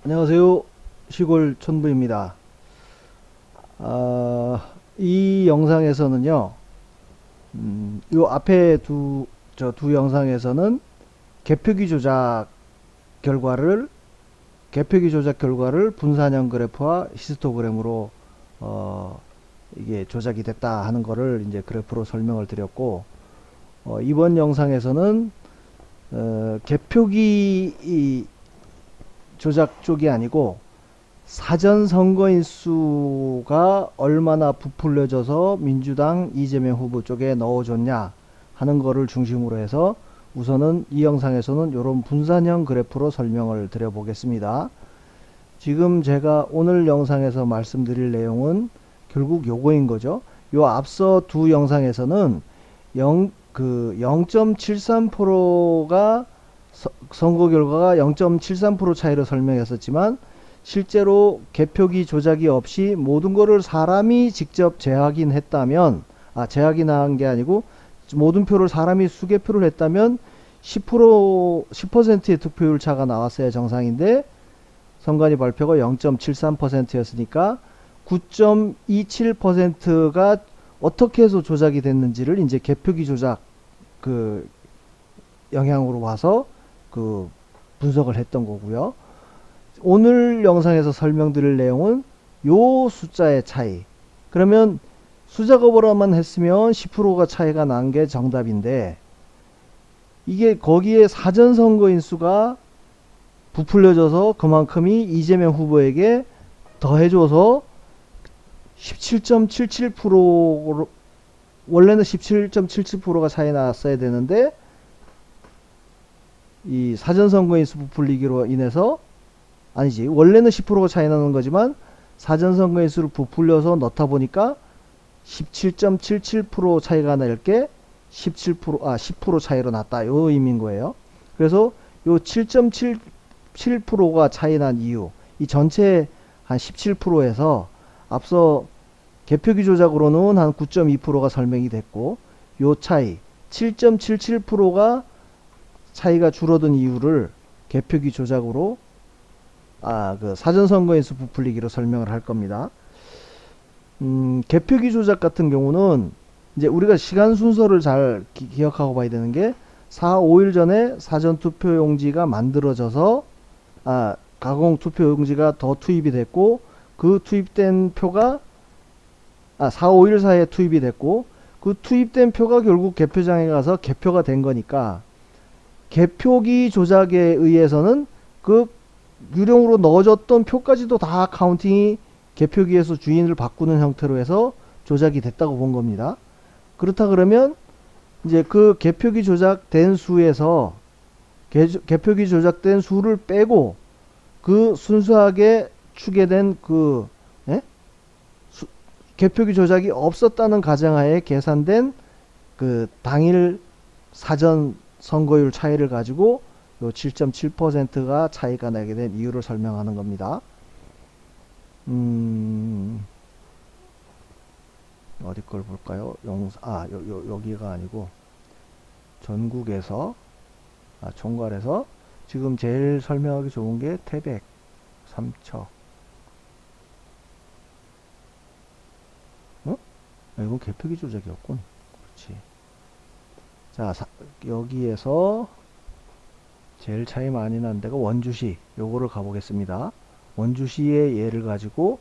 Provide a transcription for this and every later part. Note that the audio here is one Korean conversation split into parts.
안녕하세요. 시골 촌부입니다. 이 영상에서는요, 요 앞에 두 영상에서는 개표기 조작 결과를, 분산형 그래프와 히스토그램으로, 어, 이게 조작이 됐다 하는 거를 이제 그래프로 설명을 드렸고, 이번 영상에서는, 개표기 조작 쪽이 아니고, 사전 선거인 수가 얼마나 부풀려져서 민주당 이재명 후보 쪽에 넣어줬냐 하는 거를 중심으로 해서 우선은 이 영상에서는 이런 분산형 그래프로 설명을 드려 보겠습니다. 지금 제가 오늘 영상에서 말씀드릴 내용은 결국 요거인 거죠. 요 앞서 두 영상에서는 0.73%가 선거 결과가 0.73% 차이로 설명했었지만 실제로 개표기 조작이 없이 모든 거를 사람이 직접 재확인했다면, 재확인한 게 아니고 모든 표를 사람이 수개표를 했다면 10%의 득표율 차가 나왔어야 정상인데 선관위 발표가 0.73%였으니까 9.27%가 어떻게 해서 조작이 됐는지를 이제 개표기 조작 그 영향으로 와서 그 분석을 했던 거고요. 오늘 영상에서 설명드릴 내용은 요 숫자의 차이. 그러면 수작업으로만 했으면 10%가 차이가 난 게 정답인데 이게 거기에 사전선거인 수가 부풀려져서 그만큼이 이재명 후보에게 더해줘서 17.77%로 원래는 17.77%가 차이 났어야 되는데 이 사전선거인 수 부풀리기로 인해서 아니지 원래는 10%가 차이 나는 거지만 사전선거인 수를 부풀려서 넣다 보니까 17.77% 차이가 날 게 10% 차이로 났다 요 의미인 거예요. 그래서 요 7.77%가 차이 난 이유 이 전체 한 17%에서 앞서 개표기 조작으로는 한 9.2%가 설명이 됐고 요 차이 7.77%가 차이가 줄어든 이유를 개표기 조작으로 그 사전선거인수 부풀리기로 설명을 할 겁니다. 개표기 조작 같은 경우는 이제 우리가 시간 순서를 잘 기억하고 봐야 되는 게 4, 5일 전에 사전투표용지가 만들어져서 가공투표용지가 더 투입이 됐고 그 투입된 표가 4, 5일 사이에 투입이 됐고 그 투입된 표가 결국 개표장에 가서 개표가 된 거니까 개표기 조작에 의해서는 그 유령으로 넣어줬던 표까지도 다 카운팅이 개표기에서 주인을 바꾸는 형태로 해서 조작이 됐다고 본 겁니다. 그렇다 그러면 이제 그 개표기 조작된 수에서 개표기 조작된 수를 빼고 그 순수하게 추계된 개표기 조작이 없었다는 가정하에 계산된 그 당일 사전 선거율 차이를 가지고 요 7.7%가 차이가 나게 된 이유를 설명하는 겁니다. 어디 걸 볼까요? 여기가 아니고 전국에서 총괄해서 지금 제일 설명하기 좋은 게 태백, 삼척. 이건 개표기 조작이었군. 그렇지. 자, 여기에서 제일 차이 많이 난 데가 원주시. 요거를 가보겠습니다. 원주시의 예를 가지고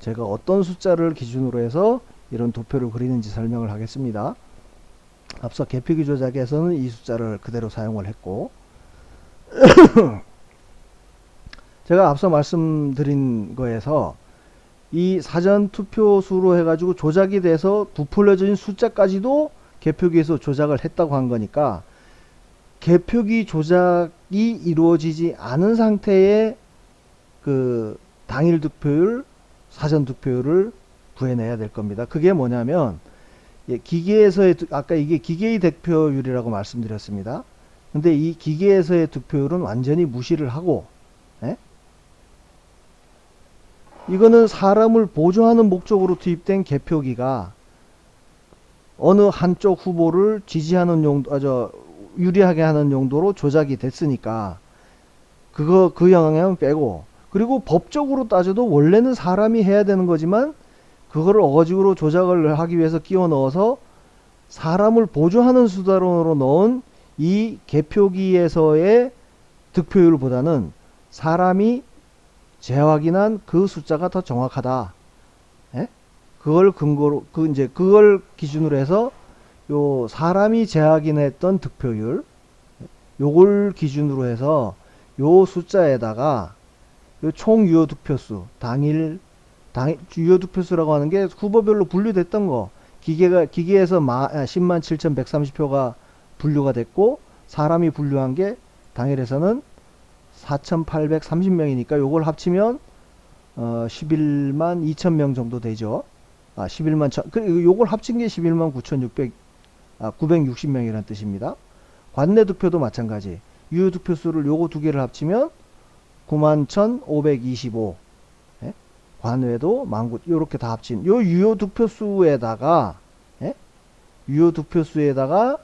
제가 어떤 숫자를 기준으로 해서 이런 도표를 그리는지 설명을 하겠습니다. 앞서 개표기 조작에서는 이 숫자를 그대로 사용을 했고 제가 앞서 말씀드린 거에서 이 사전 투표 수로 해가지고 조작이 돼서 부풀려진 숫자까지도 개표기에서 조작을 했다고 한 거니까 개표기 조작이 이루어지지 않은 상태의 그 당일 득표율, 사전 득표율을 구해내야 될 겁니다. 그게 뭐냐면 기계에서의 아까 이게 기계의 득표율이라고 말씀드렸습니다. 근데 이 기계에서의 득표율은 완전히 무시를 하고 이거는 사람을 보조하는 목적으로 투입된 개표기가 어느 한쪽 후보를 지지하는 용도, 유리하게 하는 용도로 조작이 됐으니까 그 영향은 빼고 그리고 법적으로 따져도 원래는 사람이 해야 되는 거지만 그거를 어거지로 조작을 하기 위해서 끼워 넣어서 사람을 보조하는 수단으로 넣은 이 개표기에서의 득표율보다는 사람이 재확인한 그 숫자가 더 정확하다. 예? 그걸 근거로 그걸 기준으로 해서 요 사람이 재확인했던 득표율 요걸 기준으로 해서 요 숫자에다가 요 총 유효 득표수 당일 유효 득표수라고 하는 게 후보별로 분류됐던 거 기계에서 10만 7,130표가 분류가 됐고 사람이 분류한 게 당일에서는 4,830명이니까 요걸 합치면 11만 2천명 정도 되죠. 11만 천, 요걸 합친 게 11만 960명이라는 뜻입니다. 관내 득표도 마찬가지. 유효 득표수를 요거 두 개를 합치면 9만 1,525. 예? 관외도 19,000 요렇게 다 합친 요 유효 득표수에다가 예? 유효 득표수에다가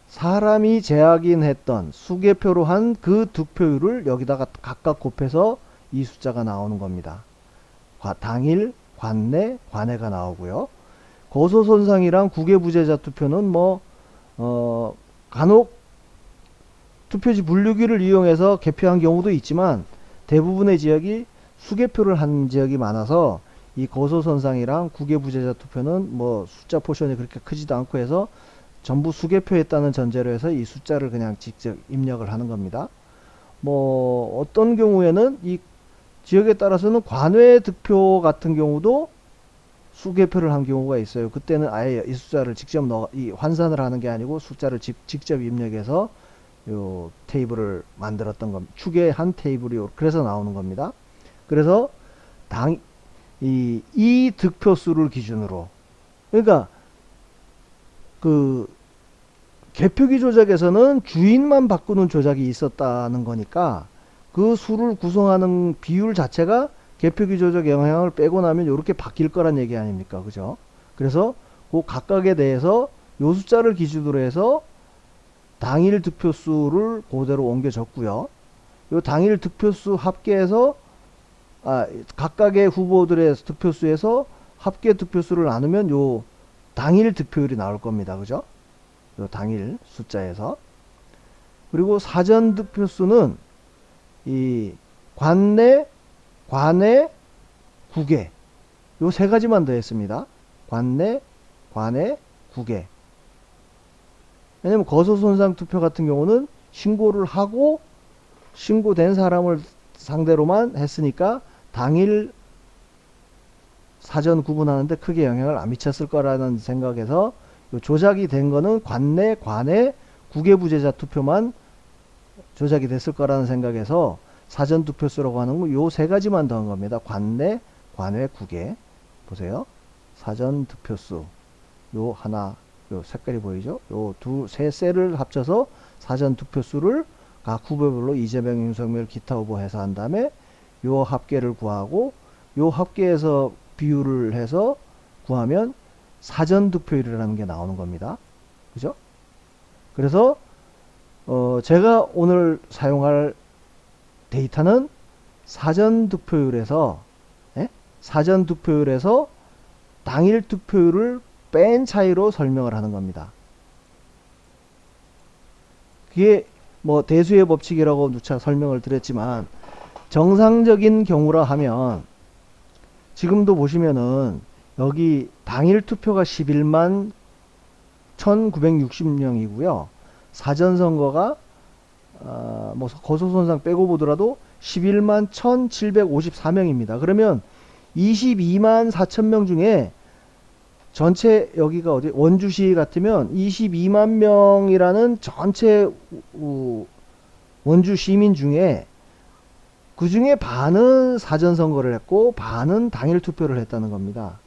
사람이 재확인했던 수개표로 한 그 득표율을 여기다가 각각 곱해서 이 숫자가 나오는 겁니다. 당일, 관내, 관외가 나오고요. 거소손상이랑 국외부재자 투표는 간혹 투표지 분류기를 이용해서 개표한 경우도 있지만 대부분의 지역이 수개표를 한 지역이 많아서 이 거소손상이랑 국외부재자 투표는 숫자 포션이 그렇게 크지도 않고 해서 전부 수개표했다는 전제로 해서 이 숫자를 그냥 직접 입력을 하는 겁니다. 어떤 경우에는 이 지역에 따라서는 관외 득표 같은 경우도 수개표를 한 경우가 있어요. 그때는 아예 이 숫자를 직접 환산을 하는 게 아니고 숫자를 직접 입력해서 요 테이블을 만들었던 겁니다. 추계한 테이블이 그래서 나오는 겁니다. 그래서 이 득표수를 기준으로 그러니까 개표기 조작에서는 주인만 바꾸는 조작이 있었다는 거니까 그 수를 구성하는 비율 자체가 개표기 조작 영향을 빼고 나면 이렇게 바뀔 거란 얘기 아닙니까? 그죠? 그래서 그 각각에 대해서 요 숫자를 기준으로 해서 당일 득표수를 그대로 옮겨 줬고요. 요 당일 득표수 합계해서 각각의 후보들의 득표수에서 합계 득표수를 나누면 요 당일 득표율이 나올 겁니다. 그죠? 요 당일 숫자에서. 그리고 사전 득표수는 이 관내, 관외, 국외 요 세 가지만 더했습니다. 관내, 관외, 국외. 왜냐면 거소손상 투표 같은 경우는 신고를 하고 신고된 사람을 상대로만 했으니까 당일 사전 구분하는데 크게 영향을 안 미쳤을 거라는 생각에서 조작이 된 거는 관내, 관외, 국외부재자 투표만 조작이 됐을 거라는 생각에서 사전 득표수라고 하는 거 요 세 가지만 더한 겁니다. 관내, 관외, 국외. 보세요. 사전 득표수. 요 하나, 요 색깔이 보이죠? 요 세 셀을 합쳐서 사전 득표수를 각 후보별로 이재명, 윤석열, 기타 후보 해서 한 다음에 요 합계를 구하고 요 합계에서 비율을 해서 구하면 사전 득표율이라는 게 나오는 겁니다. 그죠? 그래서 제가 오늘 사용할 데이터는 사전 득표율에서 사전 득표율에서 당일 득표율을 뺀 차이로 설명을 하는 겁니다. 그게 대수의 법칙이라고 누차 설명을 드렸지만 정상적인 경우라 하면 지금도 보시면은 여기 당일 투표가 11만 1960명이고요. 사전선거가 거소손상 빼고 보더라도 11만 1754명입니다. 그러면 22만 4천명 중에 전체 여기가 어디 원주시 같으면 22만 명이라는 전체 원주 시민 중에 그 중에 반은 사전선거를 했고 반은 당일 투표를 했다는 겁니다.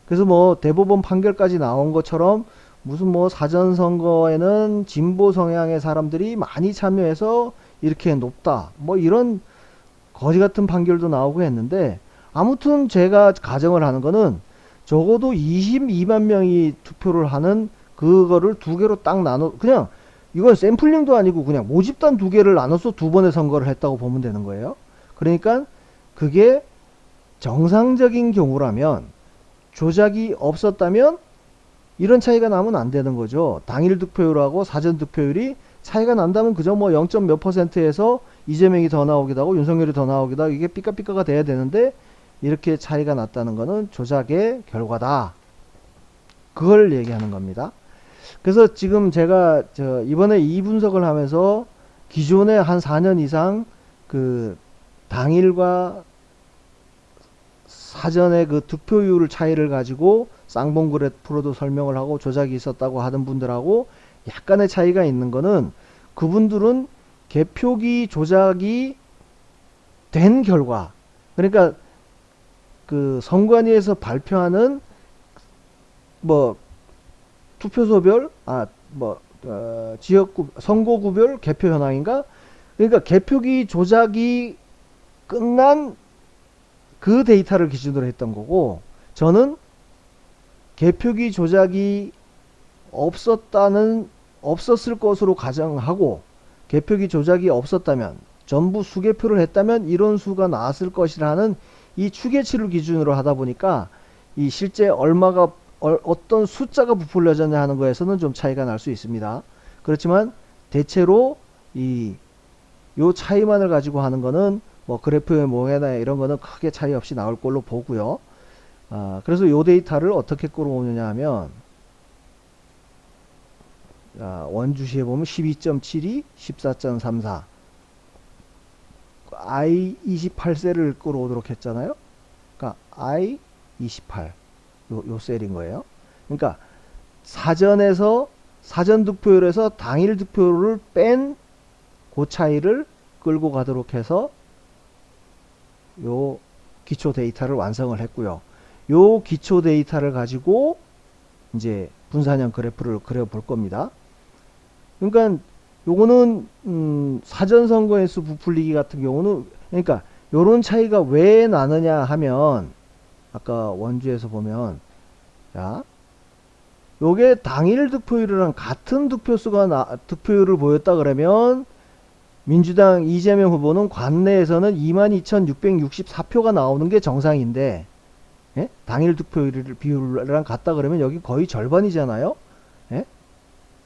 그래서 대법원 판결까지 나온 것처럼 무슨 사전선거에는 진보 성향의 사람들이 많이 참여해서 이렇게 높다 이런 거지 같은 판결도 나오고 했는데 아무튼 제가 가정을 하는 거는 적어도 22만 명이 투표를 하는 그거를 두 개로 딱 나눠 그냥 이건 샘플링도 아니고 그냥 모집단 두 개를 나눠서 두 번의 선거를 했다고 보면 되는 거예요. 그러니까 그게 정상적인 경우라면, 조작이 없었다면 이런 차이가 나면 안 되는 거죠. 당일 득표율하고 사전 득표율이 차이가 난다면 그저 뭐 0. 몇 %에서 이재명이 더 나오기도 하고 윤석열이 더 나오기도 하고 이게 삐까삐까가 돼야 되는데, 이렇게 차이가 났다는 것은 조작의 결과다. 그걸 얘기하는 겁니다. 그래서 지금 제가 이번에 이 분석을 하면서 기존에 한 4년 이상 그 당일과 사전에 그 득표율 차이를 가지고 쌍봉그래프로도 설명을 하고 조작이 있었다고 하던 분들하고 약간의 차이가 있는 거는, 그분들은 개표기 조작이 된 결과, 그러니까 그 선관위에서 발표하는 뭐 투표소별 지역구 선거구별 개표 현황인가, 그러니까 개표기 조작이 끝난 그 데이터를 기준으로 했던 거고, 저는 개표기 조작이 없었을 것으로 가정하고, 개표기 조작이 없었다면, 전부 수개표를 했다면 이런 수가 나왔을 것이라는 이 추계치를 기준으로 하다 보니까 이 실제 얼마가 어떤 숫자가 부풀려졌냐 하는 거에서는 좀 차이가 날 수 있습니다. 그렇지만 대체로 요 차이만을 가지고 하는 거는 뭐 그래프의 모양이나 이런 거는 크게 차이 없이 나올 걸로 보고요. 그래서 요 데이터를 어떻게 끌어오느냐 하면, 원주시에 보면 12.72, 14.34, I28셀을 끌어오도록 했잖아요. 그러니까 I28, 요 셀인 거예요. 그러니까 사전 득표율에서 당일 득표율을 뺀 그 차이를 끌고 가도록 해서 요 기초 데이터를 완성을 했고요. 요 기초 데이터를 가지고 이제 분산형 그래프를 그려 볼 겁니다. 그러니까 요거는 사전 선거인수 부풀리기 같은 경우는, 그러니까 요런 차이가 왜 나느냐 하면, 아까 원주에서 보면, 자, 요게 당일 득표율이랑 같은 득표율을 보였다 그러면 민주당 이재명 후보는 관내에서는 22,664표가 나오는 게 정상인데, 예? 당일 득표율 비율이랑 같다 그러면 여기 거의 절반이잖아요. 예?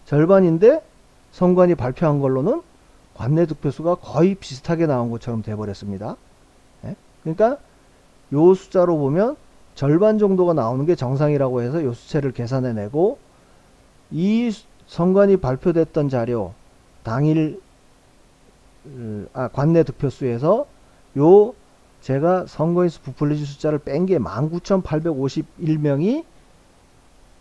절반인데 선관위 발표한 걸로는 관내 득표수가 거의 비슷하게 나온 것처럼 돼버렸습니다. 예? 그러니까 요 숫자로 보면 절반 정도가 나오는 게 정상이라고 해서 요 수치를 계산해내고, 이 선관위 발표됐던 자료 당일 관내 득표수에서 요 제가 선거인수 부풀리지 숫자를 뺀 게 19,851명이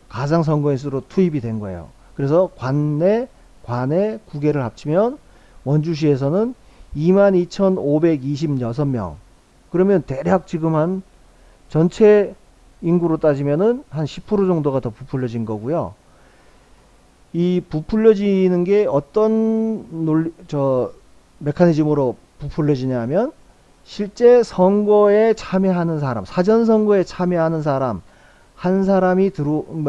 가상 선거인수로 투입이 된 거예요. 그래서 관내 9개를 합치면 원주시에서는 22,526명. 그러면 대략 지금 한 전체 인구로 따지면은 한 10% 정도가 더 부풀려진 거고요. 이 부풀려지는 게 어떤 메커니즘으로 부풀려지냐 하면, 실제 선거에 참여하는 사람, 사전 선거에 참여하는 사람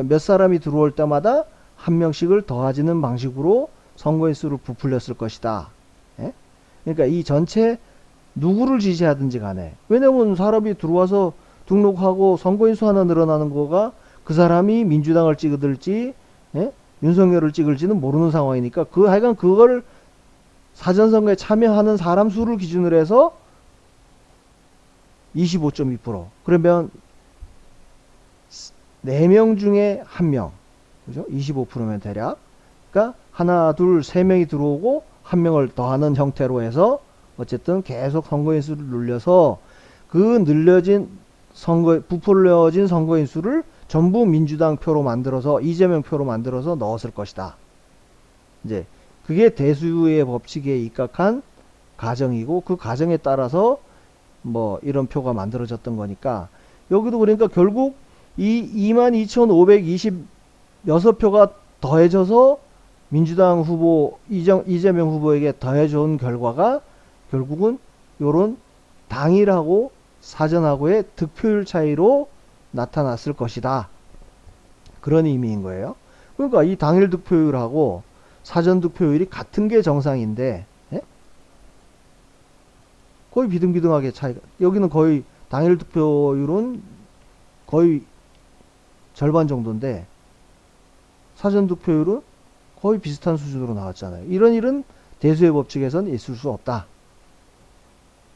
몇 사람이 들어올 때마다 한 명씩을 더해지는 방식으로 선거인 수를 부풀렸을 것이다. 예? 그러니까 이 전체 누구를 지지하든지 간에, 왜냐면 사람이 들어와서 등록하고 선거인 수 하나 늘어나는 거가 그 사람이 민주당을 찍을지, 예? 윤석열을 찍을지는 모르는 상황이니까, 하여간 그걸 사전선거에 참여하는 사람 수를 기준으로 해서 25.2%. 그러면 4명 중에 1명. 그죠? 25%면 대략. 그러니까 하나, 둘, 세 명이 들어오고 한 명을 더하는 형태로 해서 어쨌든 계속 선거인 수를 늘려서 그 부풀려진 선거인 수를 전부 민주당 표로 만들어서, 이재명 표로 만들어서 넣었을 것이다. 이제 그게 대수의 법칙에 입각한 가정이고, 그 가정에 따라서 뭐 이런 표가 만들어졌던 거니까, 여기도 그러니까 결국 이 22,526표가 더해져서 민주당 후보 이재명 후보에게 더해준 결과가 결국은 요런 당일하고 사전하고의 득표율 차이로 나타났을 것이다. 그런 의미인 거예요. 그러니까 이 당일 득표율하고 사전 득표율이 같은 게 정상인데, 예? 거의 비등비등하게 차이가, 여기는 거의 당일 득표율은 거의 절반 정도인데, 사전 득표율은 거의 비슷한 수준으로 나왔잖아요. 이런 일은 대수의 법칙에선 있을 수 없다.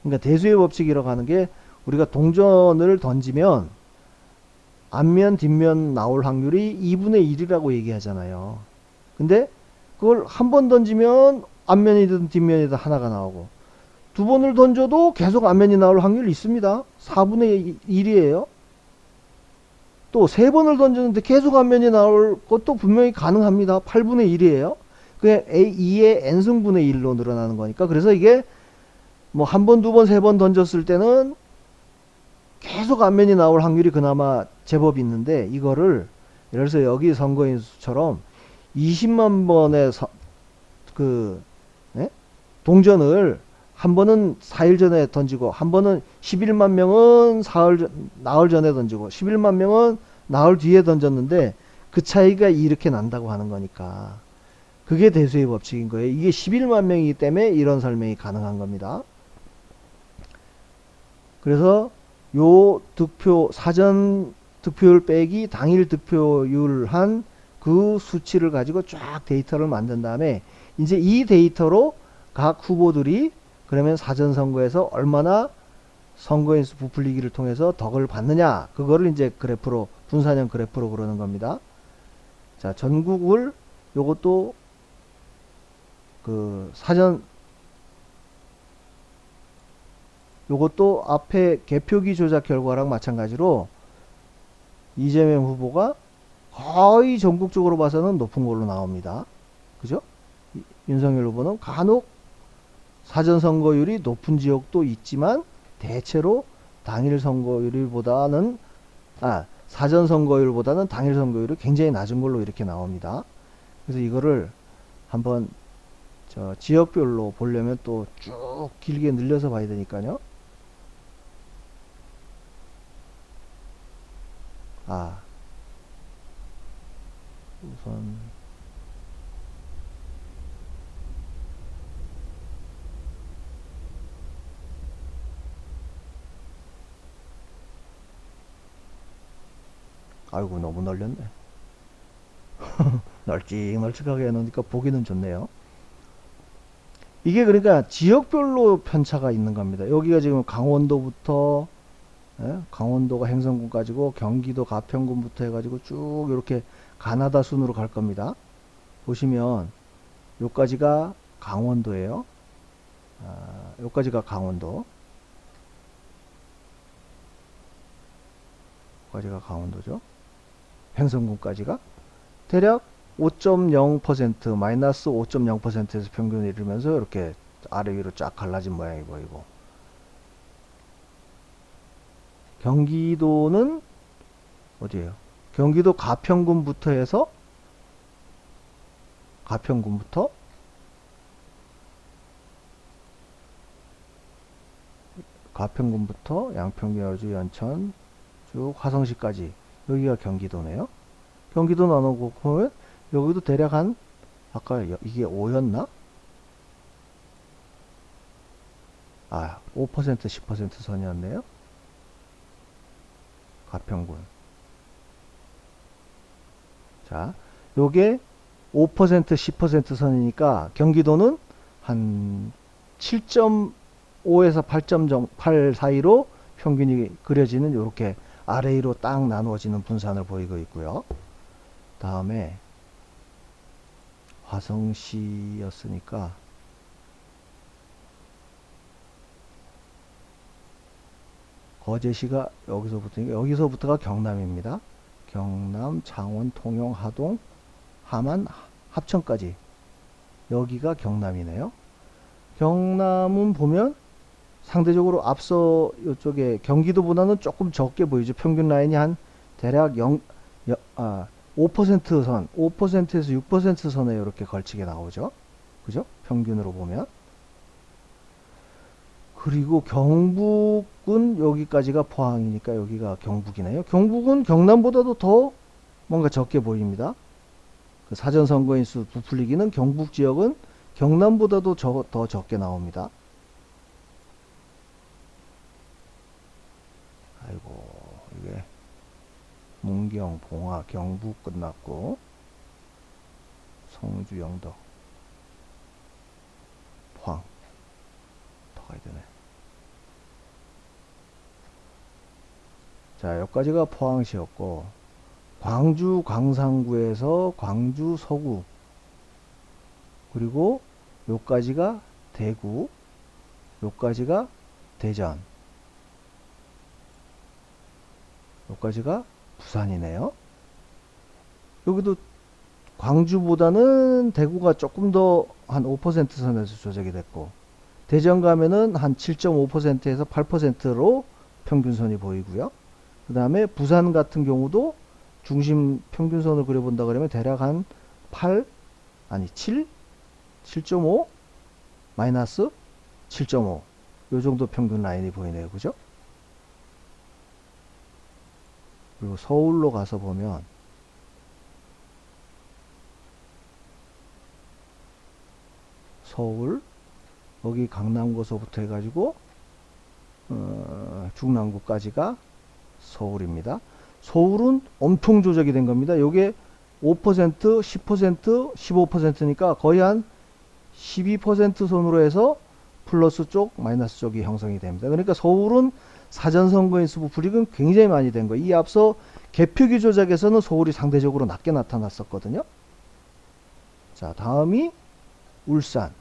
그러니까 대수의 법칙이라고 하는 게, 우리가 동전을 던지면 앞면 뒷면 나올 확률이 2분의 1이라고 얘기하잖아요. 근데 그걸 한 번 던지면 앞면이든 뒷면이든 하나가 나오고, 두 번을 던져도 계속 앞면이 나올 확률이 있습니다. 4분의 1이에요. 또 세 번을 던졌는데 계속 앞면이 나올 것도 분명히 가능합니다. 8분의 1이에요. 그게 2의 n승분의 1로 늘어나는 거니까. 그래서 이게 뭐 한 번, 두 번, 세 번 던졌을 때는 계속 앞면이 나올 확률이 그나마 제법 있는데, 이거를 예를 들어서 여기 선거인 수처럼 20만 번의 그 예? 동전을 한 번은 4일 전에 던지고, 한 번은 11만 명은 나흘 전에 던지고, 11만 명은 나흘 뒤에 던졌는데 그 차이가 이렇게 난다고 하는 거니까, 그게 대수의 법칙인 거예요. 이게 11만 명이기 때문에 이런 설명이 가능한 겁니다. 그래서 요 득표, 사전 득표율 빼기 당일 득표율 한 그 수치를 가지고 쫙 데이터를 만든 다음에, 이제 이 데이터로 각 후보들이 그러면 사전 선거에서 얼마나 선거인수 부풀리기를 통해서 덕을 받느냐, 그거를 이제 그래프로, 분산형 그래프로 그러는 겁니다. 자, 전국을, 요것도 그 사전, 요것도 앞에 개표기 조작 결과랑 마찬가지로 이재명 후보가 거의 전국적으로 봐서는 높은 걸로 나옵니다. 그죠? 윤석열 후보는 간혹 사전 선거율이 높은 지역도 있지만 대체로 당일 선거율보다는, 사전 선거율보다는 당일 선거율이 굉장히 낮은 걸로 이렇게 나옵니다. 그래서 이거를 한번 저 지역별로 보려면 또 쭉 길게 늘려서 봐야 되니까요. 우선 아이고, 너무 널렸네. 널찍널찍하게 해놓으니까 보기는 좋네요. 이게 그러니까 지역별로 편차가 있는 겁니다. 여기가 지금 강원도부터, 강원도가 행성군까지고, 경기도 가평군부터 해가지고 쭉 이렇게 가나다 순으로 갈 겁니다. 보시면 요까지가 강원도예요. 요까지가 강원도. 여기까지가 강원도죠. 행성군까지가 대략 5.0% 마이너스 5.0%에서 평균을 이루면서 이렇게 아래 위로 쫙 갈라진 모양이 보이고, 경기도는 어디에요? 경기도 가평군부터 해서, 가평군부터 양평, 여주, 연천 쭉 화성시까지, 여기가 경기도네요. 경기도 나누고 보면 여기도 대략 한, 아까 이게 5였나? 5% 10% 선이었네요. 가평군. 자, 요게 5% 10% 선이니까 경기도는 한 7.5에서 8.8 사이로 평균이 그려지는, 요렇게 아래 위로 딱 나누어지는 분산을 보이고 있고요. 다음에 화성시였으니까 거제시가 여기서부터가 경남입니다. 경남, 창원, 통영, 하동, 함안, 합천까지 여기가 경남이네요. 경남은 보면 상대적으로 앞서 이쪽에 경기도보다는 조금 적게 보이죠. 평균 라인이 한 대략 5% 선, 5%에서 6% 선에 이렇게 걸치게 나오죠. 그죠? 평균으로 보면. 그리고 경북은 여기까지가 포항이니까 여기가 경북이네요. 경북은 경남보다도 더 뭔가 적게 보입니다. 그 사전선거인수 부풀리기는 경북 지역은 경남보다도 더 적게 나옵니다. 아이고, 이게 문경, 봉화, 경북 끝났고 성주, 영덕, 포항 더 가야 되네. 자, 여기까지가 포항시였고, 광주 광산구에서 광주 서구, 그리고 요까지가 대구, 요까지가 대전, 요까지가 부산이네요. 여기도 광주보다는 대구가 조금 더 한 5% 선에서 조정이 됐고, 대전 가면은 한 7.5%에서 8%로 평균선이 보이고요. 그 다음에 부산 같은 경우도 중심 평균선을 그려본다 그러면 대략 한 8, 아니 7, 7.5, 마이너스 7.5, 요 정도 평균 라인이 보이네요. 그죠? 그리고 서울로 가서 보면 서울, 여기 강남고서부터 해가지고 중랑구까지가 서울입니다. 서울은 엄청 조작이 된 겁니다. 요게 5%, 10%, 15%니까 거의 한 12% 선으로 해서 플러스 쪽, 마이너스 쪽이 형성이 됩니다. 그러니까 서울은 사전선거인수 부풀리기는 굉장히 많이 된 거예요. 이 앞서 개표기 조작에서는 서울이 상대적으로 낮게 나타났었거든요. 자, 다음이 울산.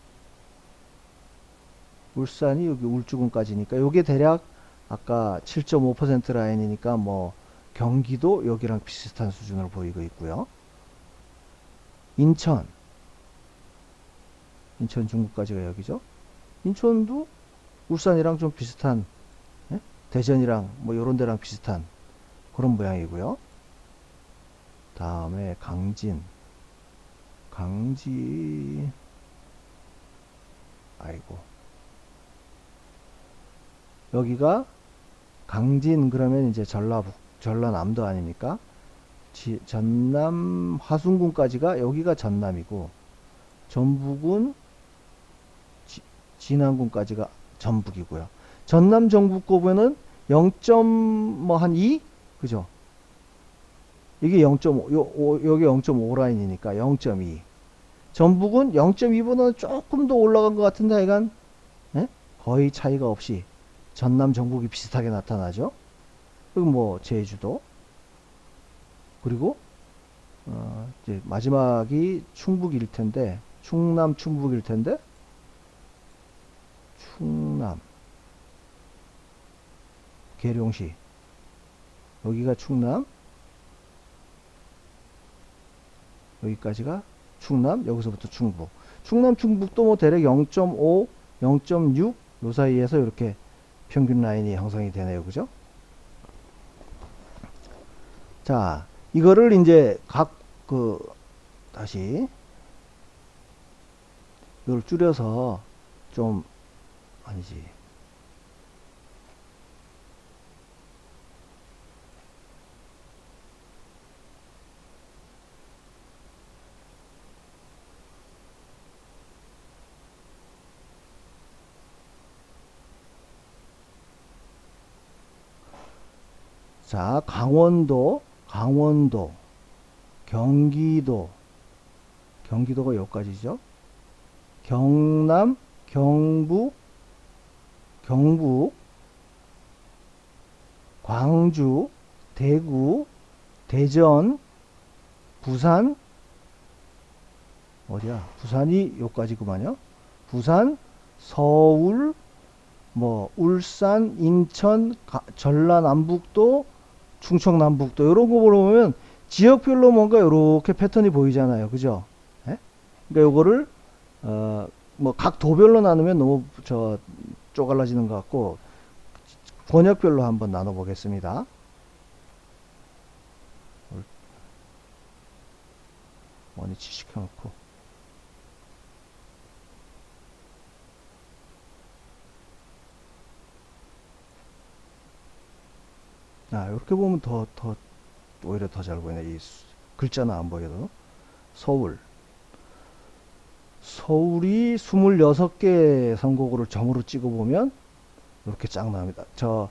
울산이 여기 울주군까지니까 요게 대략 아까 7.5% 라인이니까 뭐 경기도 여기랑 비슷한 수준을 보이고 있고요. 인천 중구까지가 여기죠. 인천도 울산이랑 좀 비슷한, 예? 대전이랑 뭐 요런 데랑 비슷한 그런 모양이고요. 다음에 강진 아이고, 여기가 강진 그러면 이제 전라남도 아닙니까? 전남 화순군까지가 여기가 전남이고, 전북은 진안군까지가 전북이고요. 전남 정북 고변은 0.2 그죠? 이게 0.5, 여기 0.5 라인이니까 0.2. 전북은 0.2보다는 조금 더 올라간 것 같은데 하여간, 예? 거의 차이가 없이 전남 정북이 비슷하게 나타나죠. 그리고 뭐 제주도, 그리고 이제 마지막이 충북일 텐데, 충북일 텐데, 충남 계룡시, 여기가 충남, 여기까지가 충남, 여기서부터 충북. 충남 충북도 뭐 대략 0.5, 0.6 요 사이에서 이렇게 평균 라인이 형성이 되네요. 그죠? 자, 이거를 이제 다시 이걸 줄여서 좀, 아니지, 자, 경기도가 여기까지죠. 경남, 경북, 광주, 대구, 대전, 부산, 어디야? 부산이 여기까지구만요. 부산, 서울, 뭐 울산, 인천, 전라남북도, 충청남북도 이런 거 보면 지역별로 뭔가 이렇게 패턴이 보이잖아요. 그죠? 예? 그러니까 요거를 뭐 각 도별로 나누면 너무 쪼갈라지는 것 같고 권역별로 한번 나눠 보겠습니다. 원위치 시켜놓고, 이렇게 보면 오히려 더 잘 보이네. 이 글자는 안 보여도. 서울이 26개 선거구를 점으로 찍어보면 이렇게 쫙 나옵니다. 저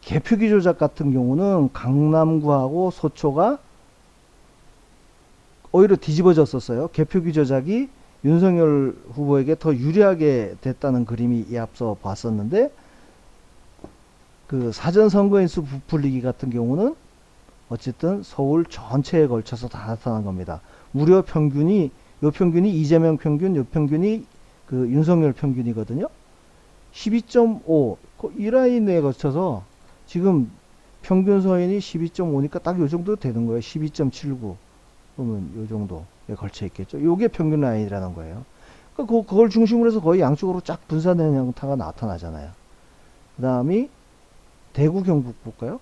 개표기 조작 같은 경우는 강남구하고 소초가 오히려 뒤집어졌었어요. 개표기 조작이 윤석열 후보에게 더 유리하게 됐다는 그림이 이 앞서 봤었는데, 그 사전 선거인수 부풀리기 같은 경우는 어쨌든 서울 전체에 걸쳐서 다 나타난 겁니다. 무려 평균이, 요 평균이 이재명 평균, 요 평균이 그 윤석열 평균이거든요. 12.5, 이 라인에 거쳐서 지금 평균 서인이 12.5니까 딱 요 정도 되는 거예요. 12.79. 그러면 요 정도에 걸쳐 있겠죠. 요게 평균 라인이라는 거예요. 그러니까 그걸 중심으로 해서 거의 양쪽으로 쫙 분산되는 형태가 나타나잖아요. 그 다음이 대구 경북 볼까요?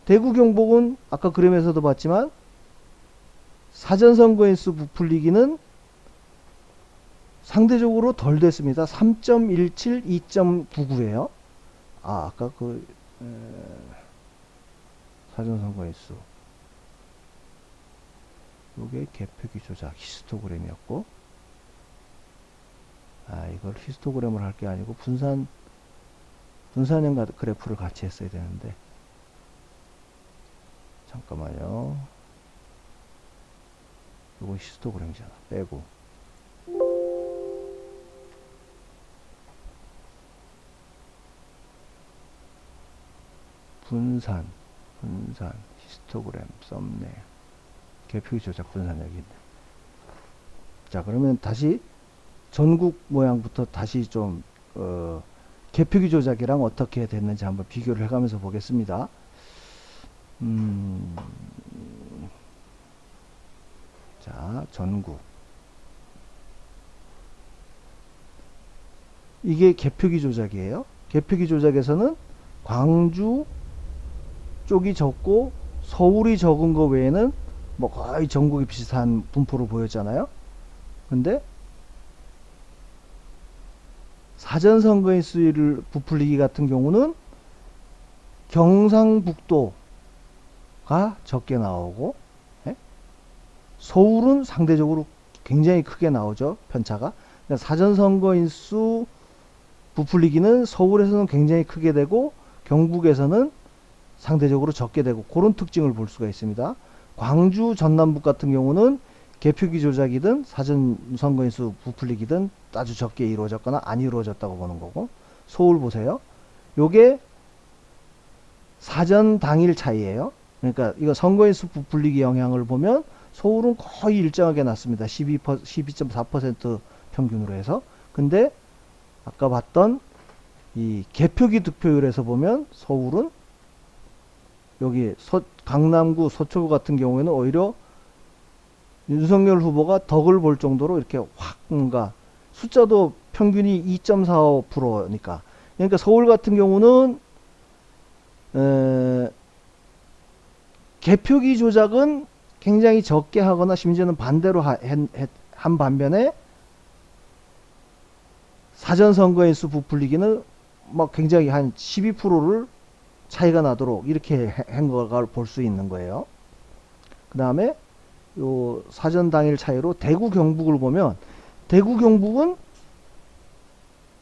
대구 경북은 아까 그림에서도 봤지만 사전선거인수 부풀리기는 상대적으로 덜 됐습니다. 3.17, 2.99예요. 아까 그 사전선거인수, 요게 개표기 조작 히스토그램이었고, 이걸 히스토그램을 할 게 아니고 분산형 그래프를 같이 했어야 되는데, 잠깐만요. 요거 히스토그램이잖아. 빼고. 분산, 히스토그램, 썸네일. 개표기 조작 분산력이 있네. 자, 그러면 다시 전국 모양부터 다시 좀, 개표기 조작이랑 어떻게 됐는지 한번 비교를 해가면서 보겠습니다. 자, 전국. 이게 개표기 조작이에요. 개표기 조작에서는 광주 쪽이 적고 서울이 적은 거 외에는 뭐 거의 전국이 비슷한 분포로 보였잖아요. 근데 사전선거인수를 부풀리기 같은 경우는 경상북도가 적게 나오고, 서울은 상대적으로 굉장히 크게 나오죠. 편차가. 그러니까 사전선거인수 부풀리기는 서울에서는 굉장히 크게 되고 경북에서는 상대적으로 적게 되고, 그런 특징을 볼 수가 있습니다. 광주 전남북 같은 경우는 개표기 조작이든 사전선거인수 부풀리기든 아주 적게 이루어졌거나 안 이루어졌다고 보는 거고, 서울 보세요. 요게 사전 당일 차이예요. 그러니까 이거 선거인수 부풀리기 영향을 보면 서울은 거의 일정하게 났습니다. 12.4% 평균으로 해서. 근데 아까 봤던 이 개표기 득표율에서 보면 서울은 여기 강남구, 소초구 같은 경우에는 오히려 윤석열 후보가 덕을 볼 정도로 이렇게 확 뭔가 숫자도 평균이 2.45%니까. 그러니까 서울 같은 경우는 개표기 조작은 굉장히 적게 하거나 심지어는 반대로 한 반면에 사전선거인수 부풀리기는 막 굉장히 한 12%를 차이가 나도록 이렇게 한 걸 볼 수 있는 거예요. 그 다음에 요 사전 당일 차이로 대구 경북을 보면 대구 경북은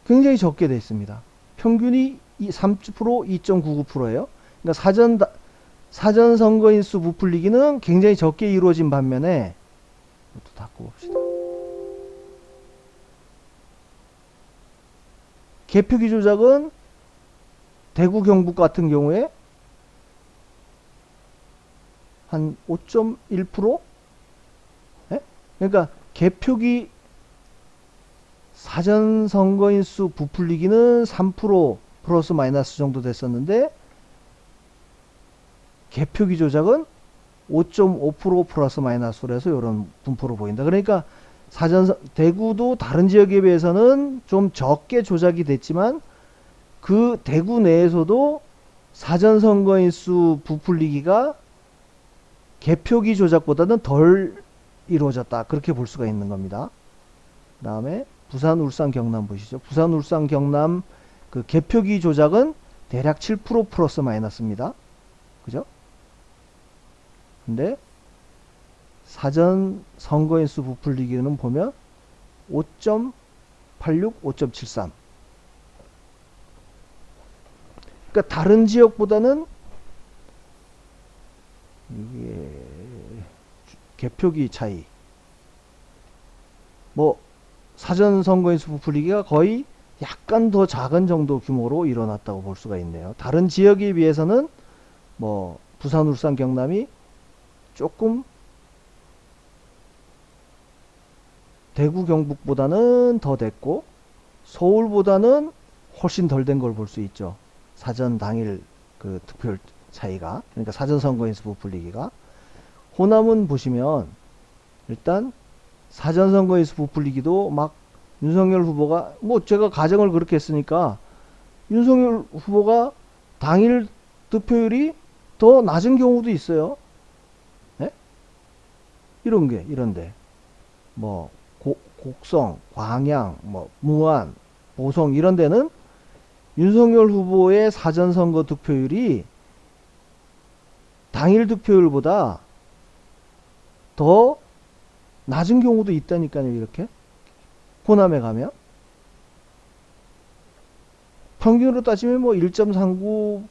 굉장히 적게 돼 있습니다. 평균이 3%, 2.99%예요. 그러니까 사전 선거인수 부풀리기는 굉장히 적게 이루어진 반면에, 이것도 닫고 봅시다. 개표기 조작은 대구 경북 같은 경우에 한 5.1%? 그러니까 개표기 사전 선거인수 부풀리기는 3% 플러스 마이너스 정도 됐었는데 개표기 조작은 5.5% 플러스 마이너스로 해서 이런 분포로 보인다. 그러니까 대구도 다른 지역에 비해서는 좀 적게 조작이 됐지만 그 대구 내에서도 사전 선거인수 부풀리기가 개표기 조작보다는 덜 이루어졌다. 그렇게 볼 수가 있는 겁니다. 그 다음에 부산, 울산, 경남 보시죠. 부산, 울산, 경남 그 개표기 조작은 대략 7% 플러스 마이너스입니다. 그죠? 근데 사전 선거인수 부풀리기는 보면 5.86, 5.73. 그러니까 다른 지역보다는 이게 개표기 차이. 뭐 사전 선거인수 부풀리기가 거의 약간 더 작은 정도 규모로 일어났다고 볼 수가 있네요. 다른 지역에 비해서는 뭐 부산, 울산, 경남이 조금 대구, 경북보다는 더 됐고 서울보다는 훨씬 덜 된 걸 볼 수 있죠. 사전 당일 그 득표율 차이가. 그러니까 사전 선거인수 부풀리기가. 호남은 보시면 일단 사전 선거인수 부풀리기도 막 윤석열 후보가 뭐 제가 가정을 그렇게 했으니까 윤석열 후보가 당일 득표율이 더 낮은 경우도 있어요. 네? 이런데 뭐 곡성, 광양, 뭐 무안, 보성 이런 데는 윤석열 후보의 사전 선거 득표율이 당일 득표율보다 더 낮은 경우도 있다니까요. 이렇게 호남에 가면 평균으로 따지면 뭐 1.39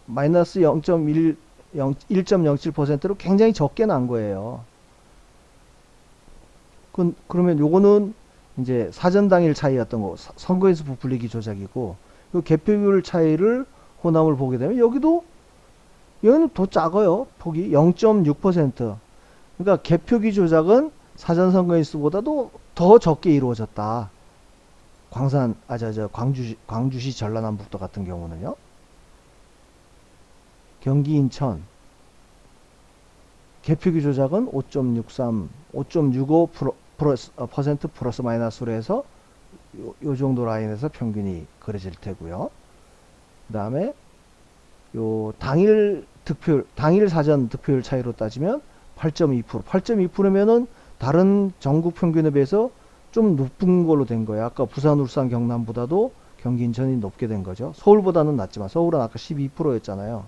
마이너스 0.1 1.07%로 굉장히 적게 난 거예요. 그러면 요거는 이제 사전 당일 차이였던 거, 선거인수 부풀리기 조작이고, 그 개표율 차이를 호남을 보게 되면 여기는 더 작아요. 폭이 0.6%. 그러니까 개표기 조작은 사전 선거인수보다도 더 적게 이루어졌다. 광주시 전라남북도 같은 경우는요. 경기 인천 개표기 조작은 5.63, 5.65% 플러스 마이너스로 해서 요 정도 라인에서 평균이 그려질 테고요. 그 다음에 요 당일 사전 득표율 차이로 따지면 8.2%, 8.2%면은 다른 전국 평균에 비해서 좀 높은 걸로 된 거예요. 아까 부산, 울산, 경남보다도 경기 인천이 높게 된 거죠. 서울보다는 낮지만 서울은 아까 12%였잖아요.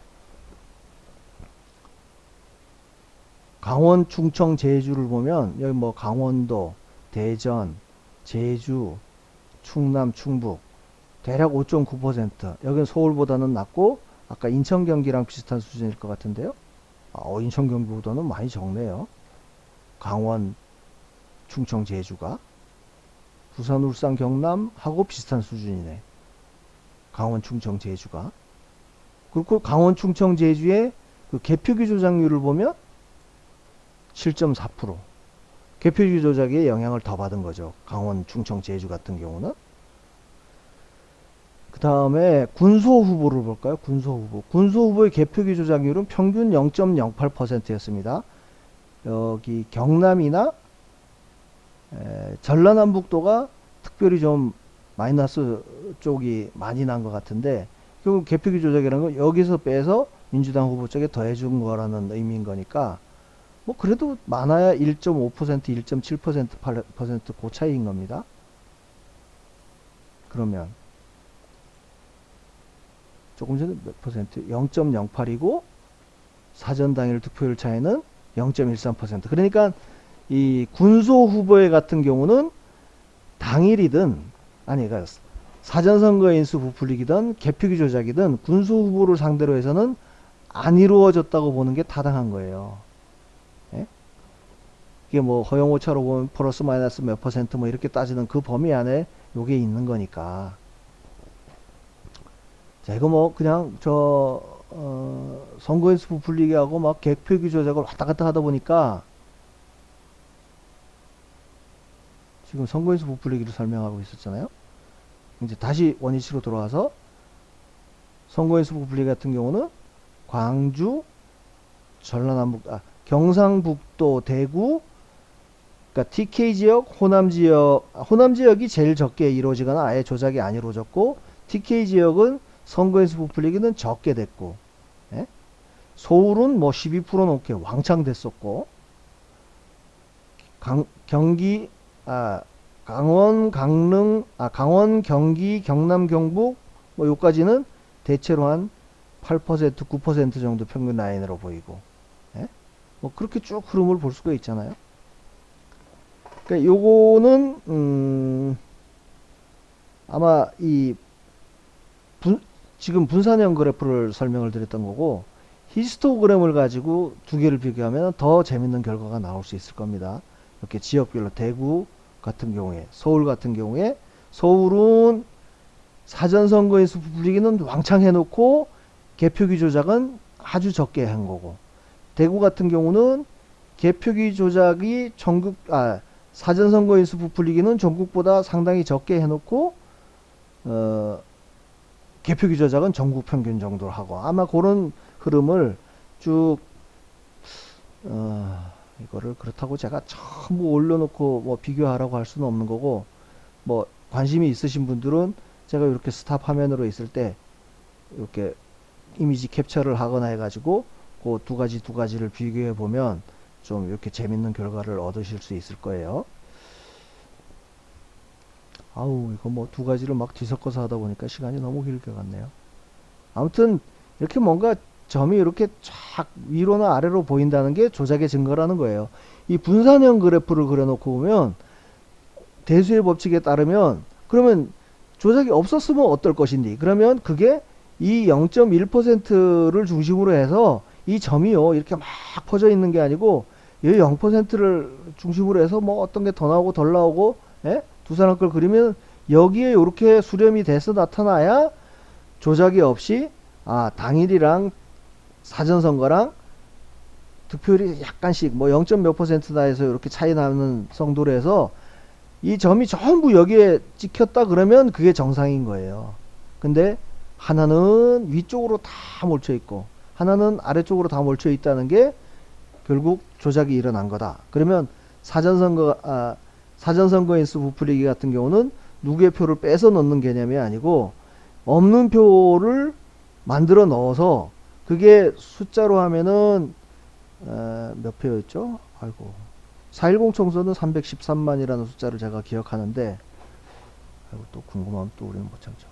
강원, 충청, 제주를 보면 여기 뭐 강원도, 대전, 제주, 충남, 충북 대략 5.9%. 여기는 서울보다는 낮고 아까 인천, 경기랑 비슷한 수준일 것 같은데요. 인천, 경기보다는 많이 적네요. 강원, 충청, 제주가 부산, 울산, 경남하고 비슷한 수준이네. 강원, 충청, 제주가. 그리고 강원, 충청, 제주의 그 개표기 조작률을 보면 7.4%. 개표기 조작에 영향을 더 받은 거죠. 강원, 충청, 제주 같은 경우는. 그 다음에 군소 후보를 볼까요? 군소 후보. 군소 후보의 개표기 조작률은 평균 0.08%였습니다. 여기 경남이나 전라남북도가 특별히 좀 마이너스 쪽이 많이 난 것 같은데, 결국 개표기 조작이라는 건 여기서 빼서 민주당 후보 쪽에 더해준 거라는 의미인 거니까, 뭐 그래도 많아야 1.5%, 1.7%, 8% 그 차이인 겁니다. 그러면 조금 전에 몇 퍼센트? 0.08이고 사전 당일 득표율 차이는 0.13%. 그러니까 이 군소 후보의 같은 경우는 당일이든 그러니까 사전 선거 인수 부풀리기든 개표기 조작이든 군소 후보를 상대로 해서는 안 이루어졌다고 보는 게 타당한 거예요. 예? 이게 뭐 허용오차로 보면 플러스 마이너스 몇 퍼센트 뭐 이렇게 따지는 그 범위 안에 요게 있는 거니까. 자, 이거 뭐 그냥 선거인수 부풀리기하고 막 개표기 조작을 왔다 갔다 하다 보니까 지금 선거인수 부풀리기를 설명하고 있었잖아요. 이제 다시 원위치로 돌아와서 선거인수 부풀리기 같은 경우는 광주, 전라남북, 경상북도, 대구, 그러니까 TK 지역, 호남 지역이 제일 적게 이루어지거나 아예 조작이 안 이루어졌고, TK 지역은 선거인수 부풀리기는 적게 됐고, 예? 서울은 뭐 12% 넘게 왕창 됐었고, 경기, 강원, 경기, 경남, 경북, 뭐 요까지는 대체로 한 8%, 9% 정도 평균 라인으로 보이고, 예? 뭐 그렇게 쭉 흐름을 볼 수가 있잖아요. 그러니까 요거는 아마 이 지금 분산형 그래프를 설명을 드렸던 거고, 히스토그램을 가지고 두 개를 비교하면 더 재밌는 결과가 나올 수 있을 겁니다. 이렇게 지역별로 대구 같은 경우에, 서울 같은 경우에, 서울은 사전선거인수 부풀리기는 왕창 해놓고 개표기 조작은 아주 적게 한 거고, 대구 같은 경우는 개표기 조작이 사전선거인수 부풀리기는 전국보다 상당히 적게 해놓고 개표기 조작은 전국 평균 정도로 하고, 아마 그런 흐름을 쭉 이거를 그렇다고 제가 전부 올려놓고 뭐 비교하라고 할 수는 없는 거고, 뭐 관심이 있으신 분들은 제가 이렇게 스탑 화면으로 있을 때 이렇게 이미지 캡처를 하거나 해가지고 그 두 가지를 비교해 보면 좀 이렇게 재밌는 결과를 얻으실 수 있을 거예요. 아우, 이거 뭐 두 가지를 막 뒤섞어서 하다 보니까 시간이 너무 길게 갔네요. 아무튼 이렇게 뭔가 점이 이렇게 쫙 위로나 아래로 보인다는 게 조작의 증거라는 거예요. 이 분산형 그래프를 그려놓고 보면 대수의 법칙에 따르면, 그러면 조작이 없었으면 어떨 것인지, 그러면 그게 이 0.1%를 중심으로 해서 이 점이요 이렇게 막 퍼져 있는 게 아니고 이 0%를 중심으로 해서 뭐 어떤 게 더 나오고 덜 나오고, 예? 두 사람 걸 그리면 여기에 이렇게 수렴이 돼서 나타나야 조작이 없이 당일이랑 사전선거랑 득표율이 약간씩 뭐 0. 몇 %다 해서 이렇게 차이 나는 정도로 해서 이 점이 전부 여기에 찍혔다 그러면 그게 정상인 거예요. 근데 하나는 위쪽으로 다 몰쳐 있고 하나는 아래쪽으로 다 몰쳐 있다는 게 결국 조작이 일어난 거다. 그러면 사전선거인수 부풀리기 같은 경우는 누구의 표를 빼서 넣는 개념이 아니고 없는 표를 만들어 넣어서, 그게 숫자로 하면은 몇 표였죠? 아이고, 4.10 총선은 313만이라는 숫자를 제가 기억하는데, 아이고, 또 궁금하면 또 우리는 못 참죠.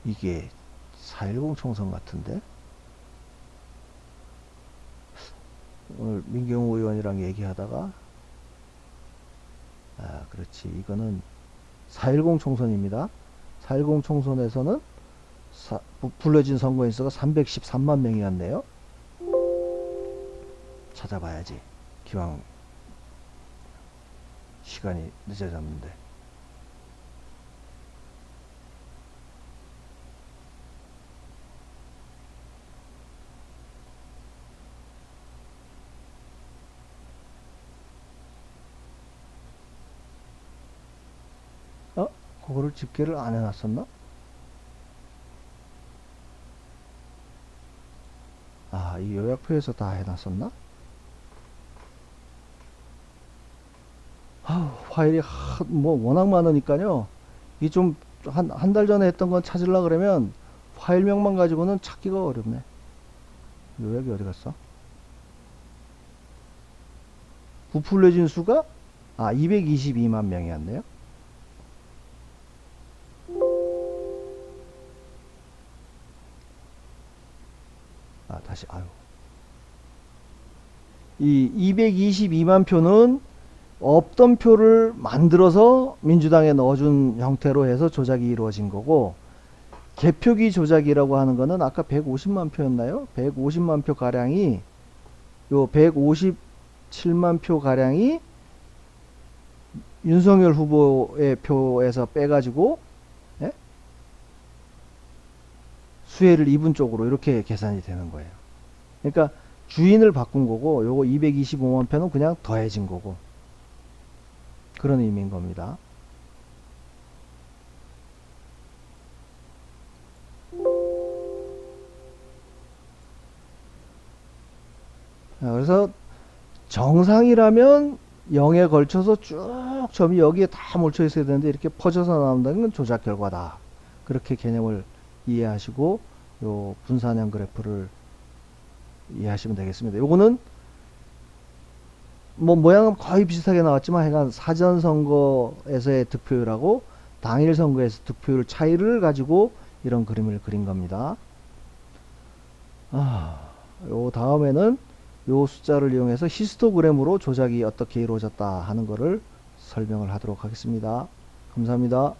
이게 4.10 총선 같은데? 오늘 민경호 의원이랑 얘기하다가, 그렇지, 이거는 4.10 총선입니다. 4.10 총선에서는 불려진 선거인수가 313만 명이었네요. 찾아봐야지. 기왕 시간이 늦어졌는데. 그거를 집계를 안 해놨었나? 이 요약표에서 다 해놨었나? 파일이 뭐 워낙 많으니까요. 이 좀 한 달 전에 했던 건 찾으려 그러면 파일명만 가지고는 찾기가 어렵네. 요약이 어디 갔어? 부풀려진 수가 222만 명이었네요. 다시 이 222만 표는 없던 표를 만들어서 민주당에 넣어준 형태로 해서 조작이 이루어진 거고, 개표기 조작이라고 하는 거는 아까 150만 표였나요? 150만 표 가량이, 요 157만 표 가량이 윤석열 후보의 표에서 빼가지고, 예? 수혜를 입은 쪽으로 이렇게 계산이 되는 거예요. 그러니까 주인을 바꾼 거고, 요거 225만 표는 그냥 더해진 거고, 그런 의미인 겁니다. 그래서 정상이라면 0에 걸쳐서 쭉 점이 여기에 다 몰쳐 있어야 되는데 이렇게 퍼져서 나온다는 건 조작 결과다. 그렇게 개념을 이해하시고 요 분산형 그래프를 이해하시면 되겠습니다. 요거는 뭐 모양은 거의 비슷하게 나왔지만 하여간 사전 선거에서의 득표율하고 당일 선거에서 득표율 차이를 가지고 이런 그림을 그린 겁니다. 요 다음에는 요 숫자를 이용해서 히스토그램으로 조작이 어떻게 이루어졌다 하는 것을 설명을 하도록 하겠습니다. 감사합니다.